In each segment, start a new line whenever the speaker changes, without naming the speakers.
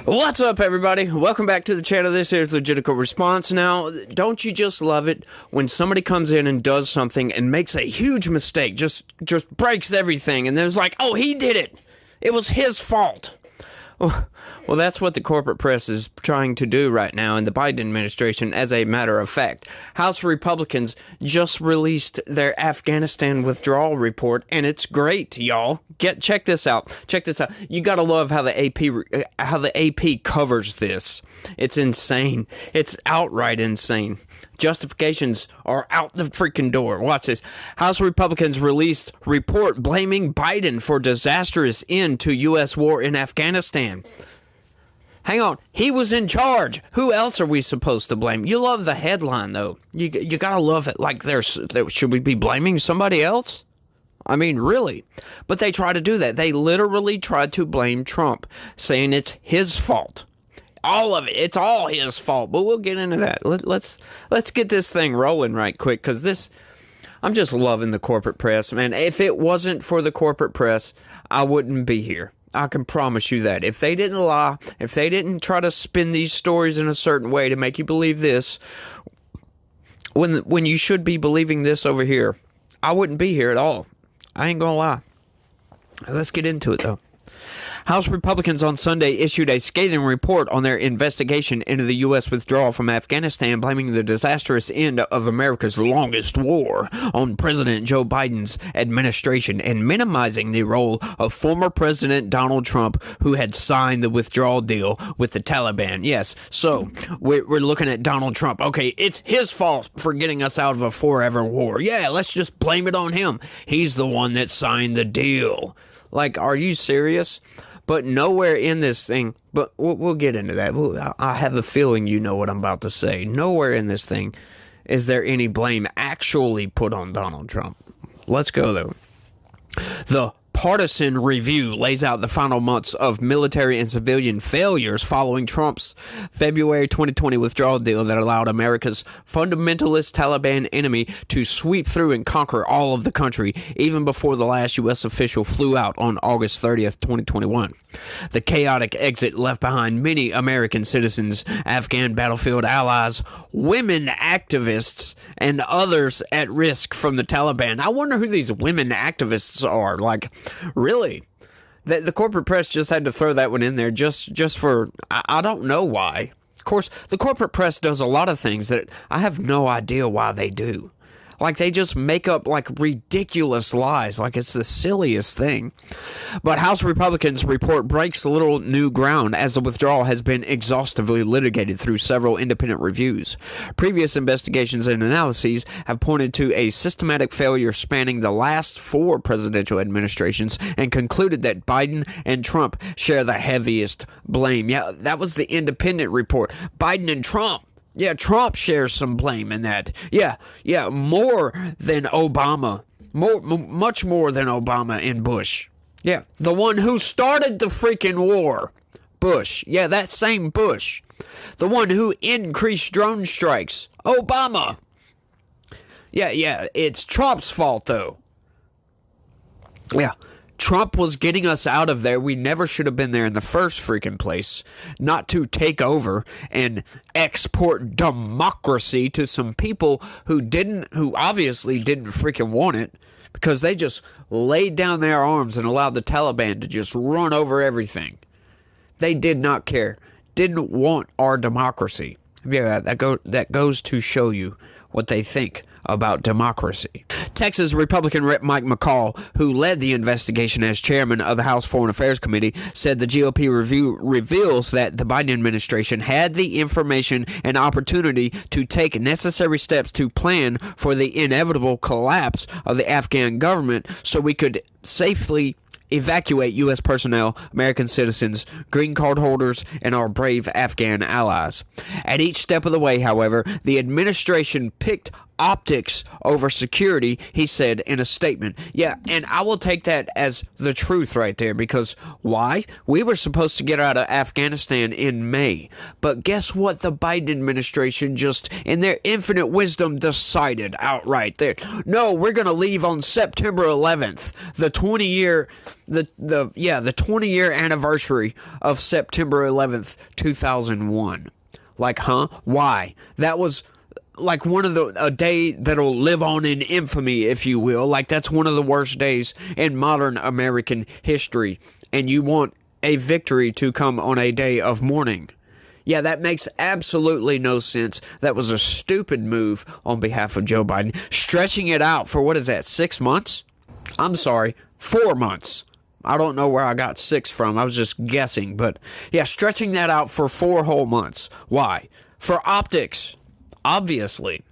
What's up, everybody? Welcome back to the channel. This is Legitimate Response. Now, don't you just love it when somebody comes in and does something and makes a huge mistake, just breaks everything, and there's like, oh, he did it. It was his fault. Well, that's what the corporate press is trying to do right now in the Biden administration, as a matter of fact. House Republicans just released their Afghanistan withdrawal report, and it's great, y'all. Check this out. Check this out. You gotta love how the AP covers this. It's insane. It's outright insane. Justifications are out the freaking door. Watch this. House Republicans released report blaming Biden for disastrous end to U.S. war in Afghanistan. Hang on. He was in charge. Who else are we supposed to blame? You love the headline, though. You gotta love it. Like, should we be blaming somebody else? I mean, really. But they try to do that. They literally tried to blame Trump, saying it's his fault. All of it. It's all his fault. But we'll get into that. Let's get this thing rolling right quick, because this... I'm just loving the corporate press, man. If it wasn't for the corporate press, I wouldn't be here. I can promise you that. If they didn't lie, if they didn't try to spin these stories in a certain way to make you believe this, when you should be believing this over here, I wouldn't be here at all. I ain't gonna lie. Let's get into it, though. House Republicans on Sunday issued a scathing report on their investigation into the U.S. withdrawal from Afghanistan, blaming the disastrous end of America's longest war on President Joe Biden's administration and minimizing the role of former President Donald Trump, who had signed the withdrawal deal with the Taliban. Yes, so we're looking at Donald Trump. Okay, it's his fault for getting us out of a forever war. Yeah, let's just blame it on him. He's the one that signed the deal. Like, are you serious? But nowhere in this thing, but we'll get into that. I have a feeling you know what I'm about to say. Nowhere in this thing is there any blame actually put on Donald Trump. Let's go, though. The Partisan Review lays out the final months of military and civilian failures following Trump's February 2020 withdrawal deal that allowed America's fundamentalist Taliban enemy to sweep through and conquer all of the country, even before the last U.S. official flew out on August 30th, 2021. The chaotic exit left behind many American citizens, Afghan battlefield allies, women activists, and others at risk from the Taliban. I wonder who these women activists are. Like, really? The corporate press just had to throw that one in there just for, I don't know why. Of course, the corporate press does a lot of things that I have no idea why they do. Like, they just make up, like, ridiculous lies. Like, it's the silliest thing. But House Republicans' report breaks little new ground, as the withdrawal has been exhaustively litigated through several independent reviews. Previous investigations and analyses have pointed to a systematic failure spanning the last 4 presidential administrations and concluded that Biden and Trump share the heaviest blame. Yeah, that was the independent report. Biden and Trump. Yeah, Trump shares some blame in that. Yeah, more than Obama. Much more than Obama and Bush. Yeah, the one who started the freaking war. Bush. Yeah, that same Bush. The one who increased drone strikes. Obama. Yeah, it's Trump's fault, though. Yeah. Trump was getting us out of there. We never should have been there in the first freaking place. Not to take over and export democracy to some people who obviously didn't freaking want it, because they just laid down their arms and allowed the Taliban to just run over everything. They did not care. Didn't want our democracy. Yeah, that goes to show you what they think about democracy. Texas Republican Rep. Mike McCall, who led the investigation as chairman of the House Foreign Affairs Committee, said the GOP review reveals that the Biden administration had the information and opportunity to take necessary steps to plan for the inevitable collapse of the Afghan government so we could safely evacuate U.S. personnel, American citizens, green card holders, and our brave Afghan allies. At each step of the way, however, the administration picked optics over security, he said in a statement. Yeah, and I will take that as the truth right there, because why? We were supposed to get out of Afghanistan in May, but guess what the Biden administration just, in their infinite wisdom, decided outright there. No, we're going to leave on September 11th, the 20-year the 20-year anniversary of September 11th, 2001. Like, huh? Why? That was like a day that'll live on in infamy, if you will. Like, that's one of the worst days in modern American history, and you want a victory to come on a day of mourning. Yeah, that makes absolutely no sense. That was a stupid move on behalf of Joe Biden. Stretching it out for, what is that, 6 months? I'm sorry, 4 months. I don't know where I got 6 from. I was just guessing. But yeah, stretching that out for 4 whole months. Why? For optics, obviously.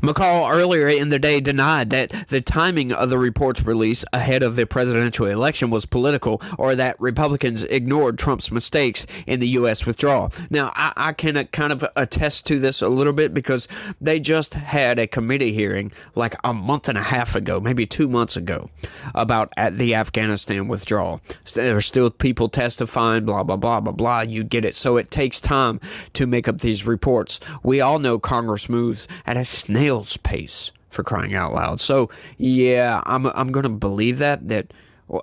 McCall earlier in the day denied that the timing of the report's release ahead of the presidential election was political, or that Republicans ignored Trump's mistakes in the U.S. withdrawal. Now, I can kind of attest to this a little bit, because they just had a committee hearing like a month and a half ago, maybe 2 months ago, about the Afghanistan withdrawal. There are still people testifying, blah, blah, blah, blah, blah. You get it. So it takes time to make up these reports. We all know Congress moves at a snail's pace, for crying out loud. So yeah, I'm gonna believe that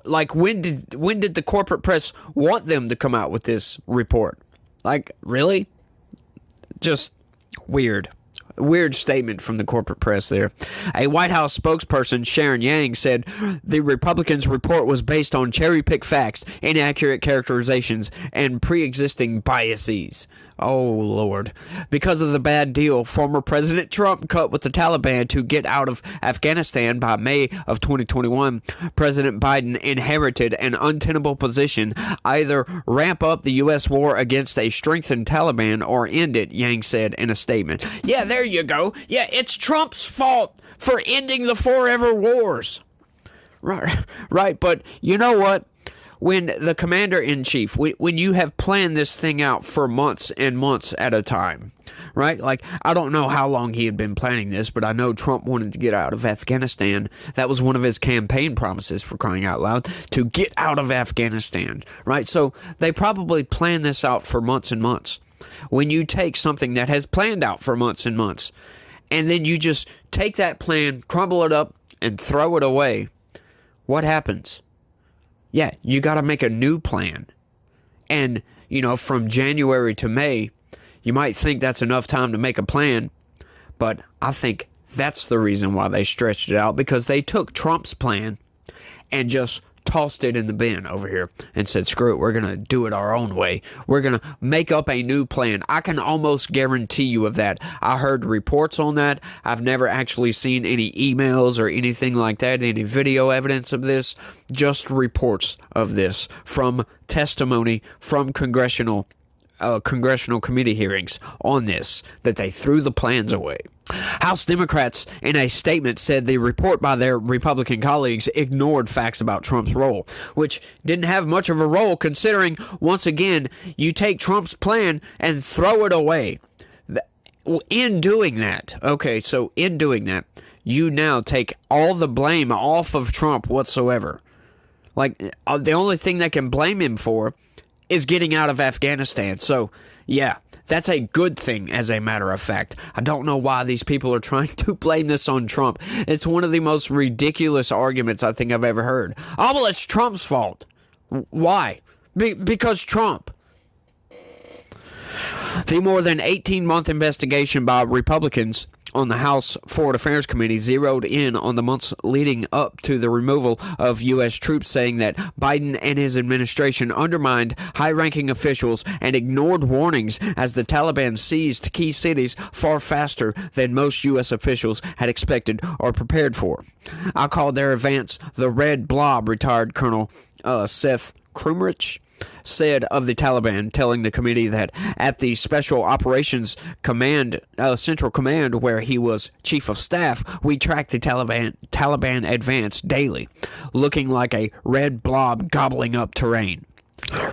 like, when did the corporate press want them to come out with this report? Like, really? Just weird statement from the corporate press there. A White House spokesperson, Sharon Yang, said the Republicans' report was based on cherry-picked facts, inaccurate characterizations, and pre-existing biases. Oh, Lord. Because of the bad deal former President Trump cut with the Taliban to get out of Afghanistan by May of 2021, President Biden inherited an untenable position: either ramp up the U.S. war against a strengthened Taliban or end it, Yang said in a statement. Yeah, there you go. Yeah, it's Trump's fault for ending the forever wars. Right, but you know what? When the commander-in-chief, when you have planned this thing out for months and months at a time, right? Like, I don't know how long he had been planning this, but I know Trump wanted to get out of Afghanistan. That was one of his campaign promises, for crying out loud, to get out of Afghanistan, right? So they probably planned this out for months and months. When you take something that has planned out for months and months, and then you just take that plan, crumble it up, and throw it away, what happens? Yeah, you got to make a new plan. And, from January to May, you might think that's enough time to make a plan, but I think that's the reason why they stretched it out, because they took Trump's plan and just tossed it in the bin over here and said, screw it, we're going to do it our own way. We're going to make up a new plan. I can almost guarantee you of that. I heard reports on that. I've never actually seen any emails or anything like that, any video evidence of this, just reports of this from testimony from congressional committee hearings on this, that they threw the plans away. House Democrats, in a statement, said the report by their Republican colleagues ignored facts about Trump's role, which didn't have much of a role, considering, once again, you take Trump's plan and throw it away. In doing that, you now take all the blame off of Trump whatsoever. Like, the only thing they can blame him for is getting out of Afghanistan. So, yeah, that's a good thing, as a matter of fact. I don't know why these people are trying to blame this on Trump. It's one of the most ridiculous arguments I think I've ever heard. Oh, well, it's Trump's fault. Why? Because Trump. The more than 18-month investigation by Republicans on the House Foreign Affairs Committee zeroed in on the months leading up to the removal of U.S. troops, saying that Biden and his administration undermined high-ranking officials and ignored warnings as the Taliban seized key cities far faster than most U.S. officials had expected or prepared for. I called their advance the Red Blob, retired Colonel Seth Krumrich said of the Taliban, telling the committee that at the Special Operations Command, Central Command, where he was chief of staff, we tracked the Taliban advance daily, looking like a red blob gobbling up terrain.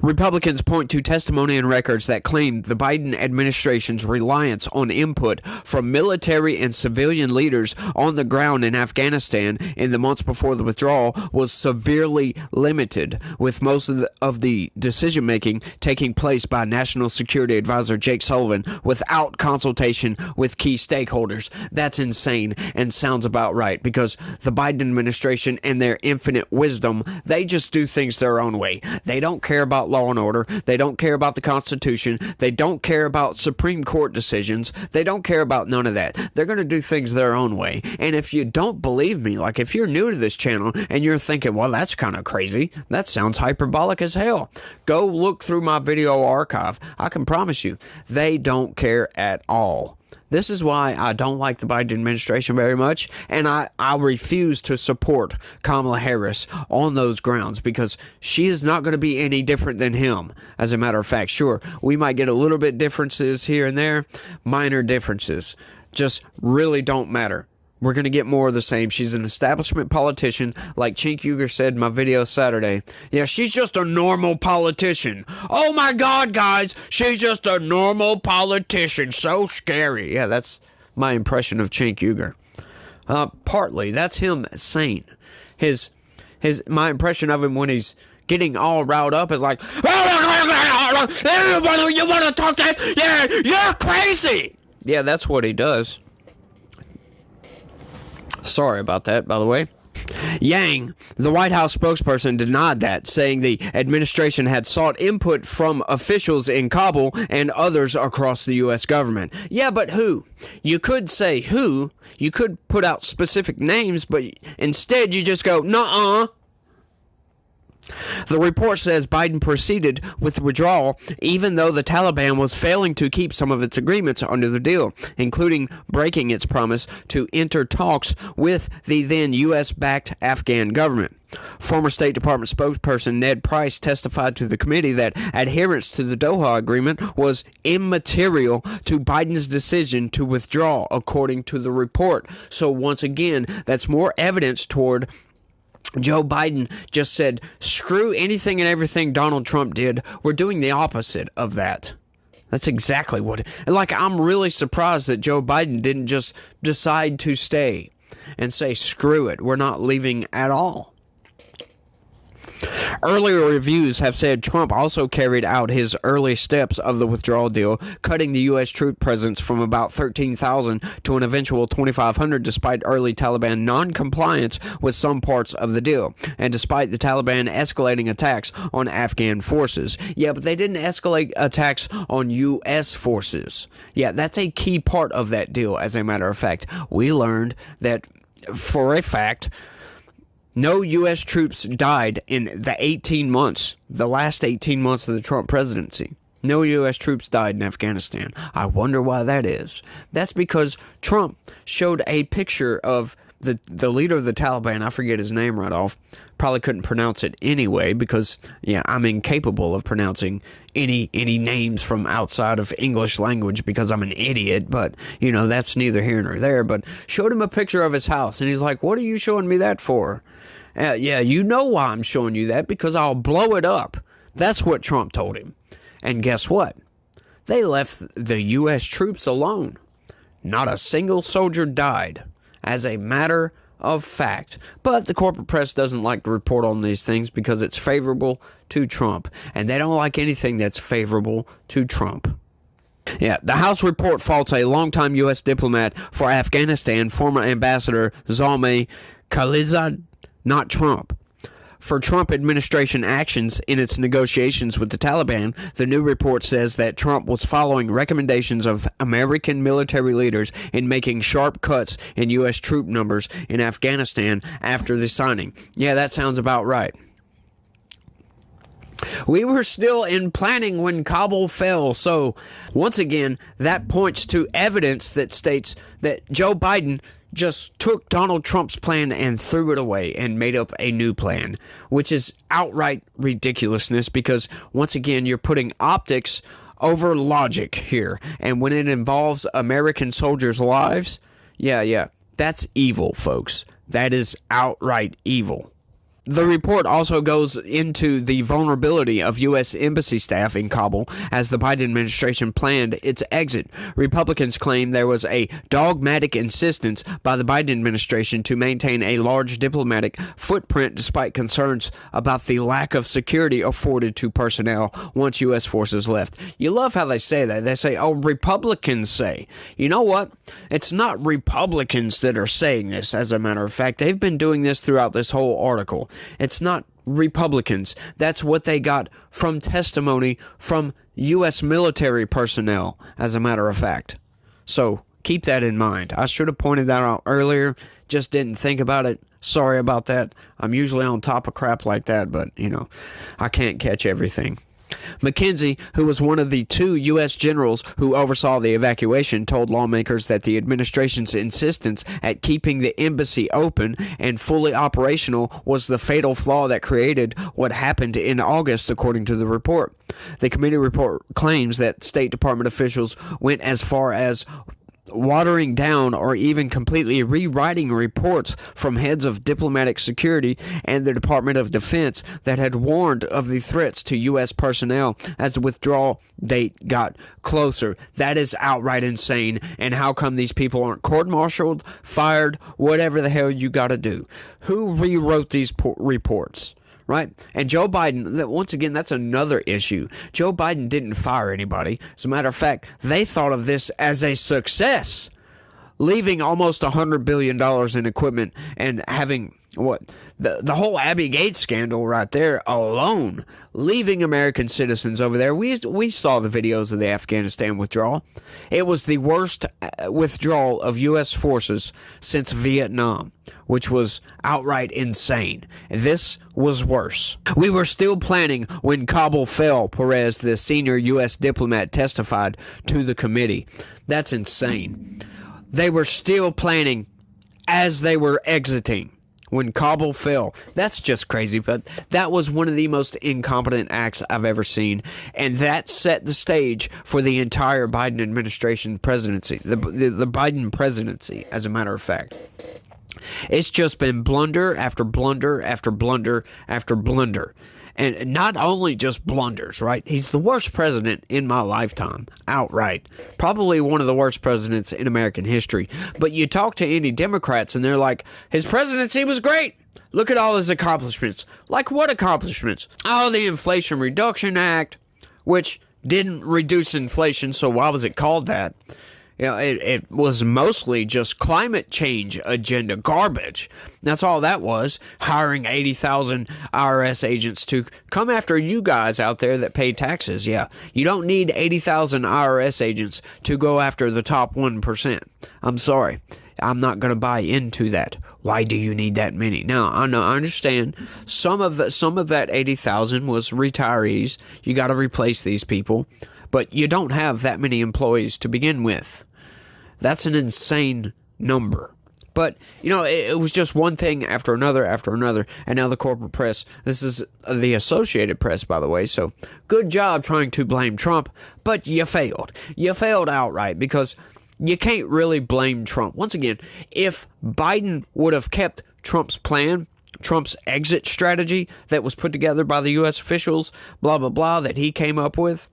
Republicans point to testimony and records that claim the Biden administration's reliance on input from military and civilian leaders on the ground in Afghanistan in the months before the withdrawal was severely limited, with most of the decision-making taking place by National Security Advisor Jake Sullivan without consultation with key stakeholders. That's insane and sounds about right, because the Biden administration and their infinite wisdom, they just do things their own way. They don't care about law and order. They don't care about the Constitution. They don't care about Supreme Court decisions. They don't care about none of that. They're going to do things their own way. And if you don't believe me, like if you're new to this channel and you're thinking, well, that's kind of crazy, that sounds hyperbolic as hell, go look through my video archive. I can promise you, they don't care at all. This is why I don't like the Biden administration very much, and I refuse to support Kamala Harris on those grounds, because she is not going to be any different than him. As a matter of fact, sure, we might get a little bit differences here and there, minor differences, just really don't matter. We're going to get more of the same. She's an establishment politician, like Cenk Uygur said in my video Saturday. Yeah, she's just a normal politician. Oh my God, guys, she's just a normal politician. So scary. Yeah, that's my impression of Cenk Uygur. Partly, that's him sane. My impression of him when he's getting all riled up is like, you want to talk that? Yeah, you're crazy. Yeah, that's what he does. Sorry about that, by the way. Yang, the White House spokesperson, denied that, saying the administration had sought input from officials in Kabul and others across the U.S. government. Yeah, but who? You could say who. You could put out specific names, but instead you just go, nuh-uh. The report says Biden proceeded with withdrawal even though the Taliban was failing to keep some of its agreements under the deal, including breaking its promise to enter talks with the then U.S.-backed Afghan government. Former State Department spokesperson Ned Price testified to the committee that adherence to the Doha Agreement was immaterial to Biden's decision to withdraw, according to the report. So once again, that's more evidence toward Joe Biden just said, screw anything and everything Donald Trump did. We're doing the opposite of that. That's exactly what... Like, I'm really surprised that Joe Biden didn't just decide to stay and say, screw it, we're not leaving at all. Earlier reviews have said Trump also carried out his early steps of the withdrawal deal, cutting the U.S. troop presence from about 13,000 to an eventual 2,500 despite early Taliban non-compliance with some parts of the deal, and despite the Taliban escalating attacks on Afghan forces. Yeah, but they didn't escalate attacks on U.S. forces. Yeah, that's a key part of that deal, as a matter of fact. We learned that, for a fact, no U.S. troops died in the last 18 months of the Trump presidency. No U.S. troops died in Afghanistan. I wonder why that is. That's because Trump showed a picture of the leader of the Taliban. I forget his name right off. Probably couldn't pronounce it anyway because, yeah, I'm incapable of pronouncing any names from outside of English language because I'm an idiot. But, you know, that's neither here nor there. But showed him a picture of his house, and he's like, what are you showing me that for? Yeah, you know why I'm showing you that, because I'll blow it up. That's what Trump told him. And guess what? They left the U.S. troops alone. Not a single soldier died, as a matter of fact. But the corporate press doesn't like to report on these things because it's favorable to Trump. And they don't like anything that's favorable to Trump. Yeah, the House report faults a longtime U.S. diplomat for Afghanistan, former Ambassador Zalmay Khalilzad, not Trump. For Trump administration actions in its negotiations with the Taliban, the new report says that Trump was following recommendations of American military leaders in making sharp cuts in U.S. troop numbers in Afghanistan after the signing. Yeah, that sounds about right. We were still in planning when Kabul fell. So, once again, that points to evidence that states that Joe Biden just took Donald Trump's plan and threw it away and made up a new plan, which is outright ridiculousness because, once again, you're putting optics over logic here. And when it involves American soldiers' lives, yeah, that's evil, folks. That is outright evil. The report also goes into the vulnerability of U.S. embassy staff in Kabul as the Biden administration planned its exit. Republicans claim there was a dogmatic insistence by the Biden administration to maintain a large diplomatic footprint despite concerns about the lack of security afforded to personnel once U.S. forces left. You love how they say that. They say, oh, Republicans say. You know what? It's not Republicans that are saying this, as a matter of fact. They've been doing this throughout this whole article. It's not Republicans. That's what they got from testimony from U.S. military personnel, as a matter of fact. So keep that in mind. I should have pointed that out earlier. Just didn't think about it. Sorry about that. I'm usually on top of crap like that, but, I can't catch everything. McKenzie, who was one of the 2 U.S. generals who oversaw the evacuation, told lawmakers that the administration's insistence at keeping the embassy open and fully operational was the fatal flaw that created what happened in August, according to the report. The committee report claims that State Department officials went as far as watering down or even completely rewriting reports from heads of diplomatic security and the Department of Defense that had warned of the threats to U.S. personnel as the withdrawal date got closer. That is outright insane. And how come these people aren't court-martialed, fired, whatever the hell you got to do? Who rewrote these reports? Right? And Joe Biden, once again, that's another issue. Joe Biden didn't fire anybody. As a matter of fact, they thought of this as a success, leaving almost $100 billion in equipment and having the whole Abby Gates scandal right there alone, leaving American citizens over there. We saw the videos of the Afghanistan withdrawal. It was the worst withdrawal of U.S. forces since Vietnam, which was outright insane. This was worse. We were still planning when Kabul fell, Perez, the senior U.S. diplomat, testified to the committee. That's insane. They were still planning as they were exiting when Kabul fell. That's just crazy, but that was one of the most incompetent acts I've ever seen, and that set the stage for the entire Biden administration presidency, the Biden presidency, as a matter of fact. It's just been blunder after blunder after blunder after blunder. And not only just blunders, right? He's the worst president in my lifetime, outright. Probably one of the worst presidents in American history. But you talk to any Democrats and they're like, his presidency was great. Look at all his accomplishments. Like what accomplishments? Oh, the Inflation Reduction Act, which didn't reduce inflation, so why was it called that? It was mostly just climate change agenda garbage. That's all that was. Hiring 80,000 IRS agents to come after you guys out there that pay taxes. Yeah, you don't need 80,000 IRS agents to go after the top 1%. I'm sorry. I'm not going to buy into that. Why do you need that many? Now, I understand some of that 80,000 was retirees. You got to replace these people, but you don't have that many employees to begin with. That's an insane number. But, it was just one thing after another, and now the corporate press. This is the Associated Press, by the way, so good job trying to blame Trump, but you failed. You failed outright because you can't really blame Trump. Once again, if Biden would have kept Trump's plan, Trump's exit strategy that was put together by the U.S. officials, blah, blah, blah, that he came up with,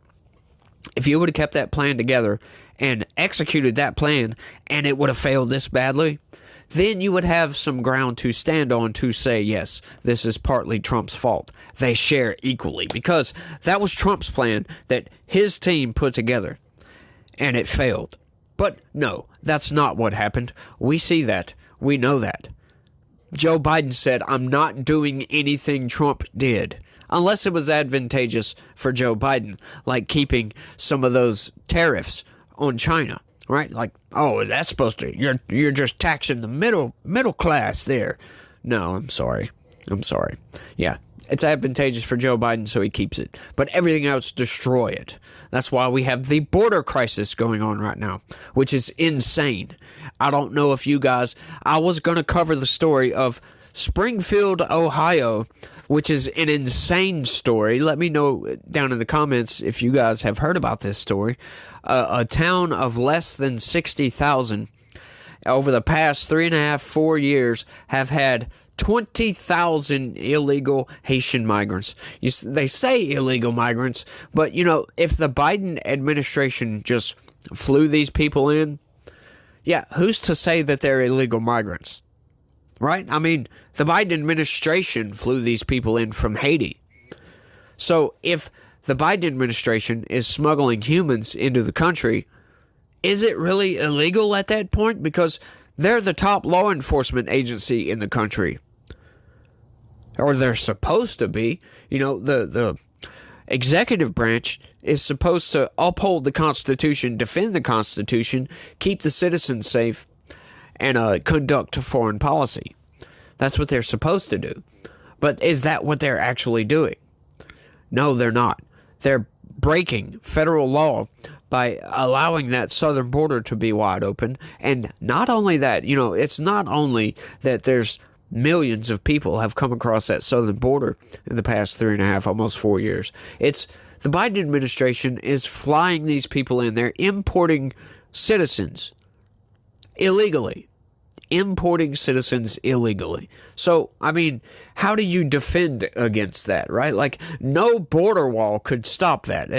if you would have kept that plan together and executed that plan, and it would have failed this badly, then you would have some ground to stand on to say, yes, this is partly Trump's fault. They share equally, because that was Trump's plan that his team put together, and it failed. But no, that's not what happened. We see that. We know that. Joe Biden said, I'm not doing anything Trump did. Unless it was advantageous for Joe Biden, like keeping some of those tariffs on China, right? Like, oh, that's supposed to, you're just taxing the middle class there. No, I'm sorry. Yeah, it's advantageous for Joe Biden, so he keeps it. But everything else, destroy it. That's why we have the border crisis going on right now, which is insane. I don't know if you guys, I was going to cover the story of Springfield, Ohio, which is an insane story. Let me know down in the comments if you guys have heard about this story. A town of less than 60,000 over the past 3.5, 4 years have had 20,000 illegal Haitian migrants. They say illegal migrants, but if the Biden administration just flew these people in, yeah, who's to say that they're illegal migrants? Right? I mean, the Biden administration flew these people in from Haiti. So if the Biden administration is smuggling humans into the country, is it really illegal at that point? Because they're the top law enforcement agency in the country. Or they're supposed to be. The executive branch is supposed to uphold the Constitution, defend the Constitution, keep the citizens safe, and conduct foreign policy. That's what they're supposed to do. But is that what they're actually doing? No, they're not. They're breaking federal law by allowing that southern border to be wide open. And not only that, it's not only that there's millions of people have come across that southern border in the past 3.5, almost 4 years. It's the Biden administration is flying these people in. They're importing citizens illegally. So, I mean, how do you defend against that, right? Like, no border wall could stop that.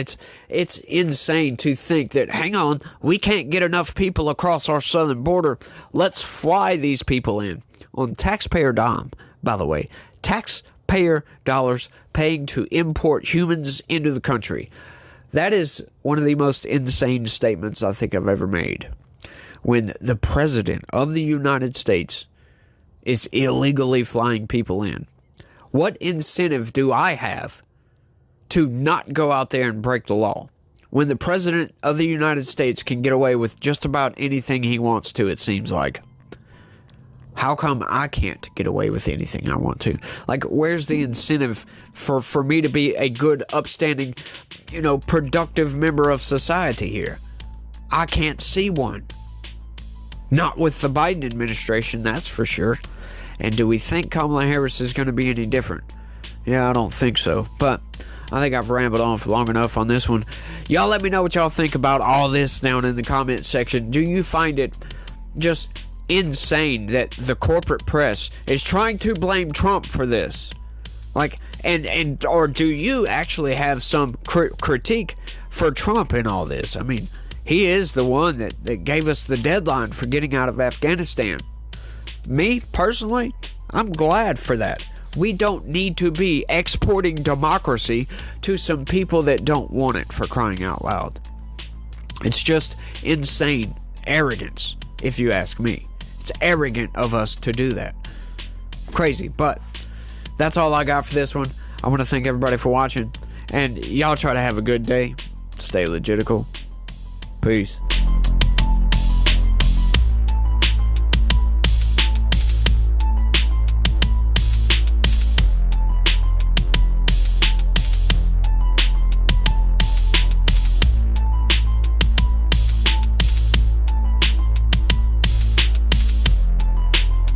It's insane to think that, hang on, we can't get enough people across our southern border. Let's fly these people in on taxpayer dime, by the way. Taxpayer dollars paying to import humans into the country. That is one of the most insane statements I think I've ever made. When the president of the United States is illegally flying people in, what incentive do I have to not go out there and break the law? When the president of the United States can get away with just about anything he wants to, it seems like. How come I can't get away with anything I want to? Like, where's the incentive for me to be a good, upstanding, productive member of society here? I can't see one. Not with the Biden administration, that's for sure. And do we think Kamala Harris is going to be any different? Yeah, I don't think so. But I think I've rambled on for long enough on this one. Y'all let me know what y'all think about all this down in the comment section. Do you find it just insane that the corporate press is trying to blame Trump for this? Like, or do you actually have some critique for Trump in all this? I mean, he is the one that gave us the deadline for getting out of Afghanistan. Me, personally, I'm glad for that. We don't need to be exporting democracy to some people that don't want it, for crying out loud. It's just insane arrogance, if you ask me. It's arrogant of us to do that. Crazy, but that's all I got for this one. I want to thank everybody for watching, and y'all try to have a good day. Stay legitical. Peace.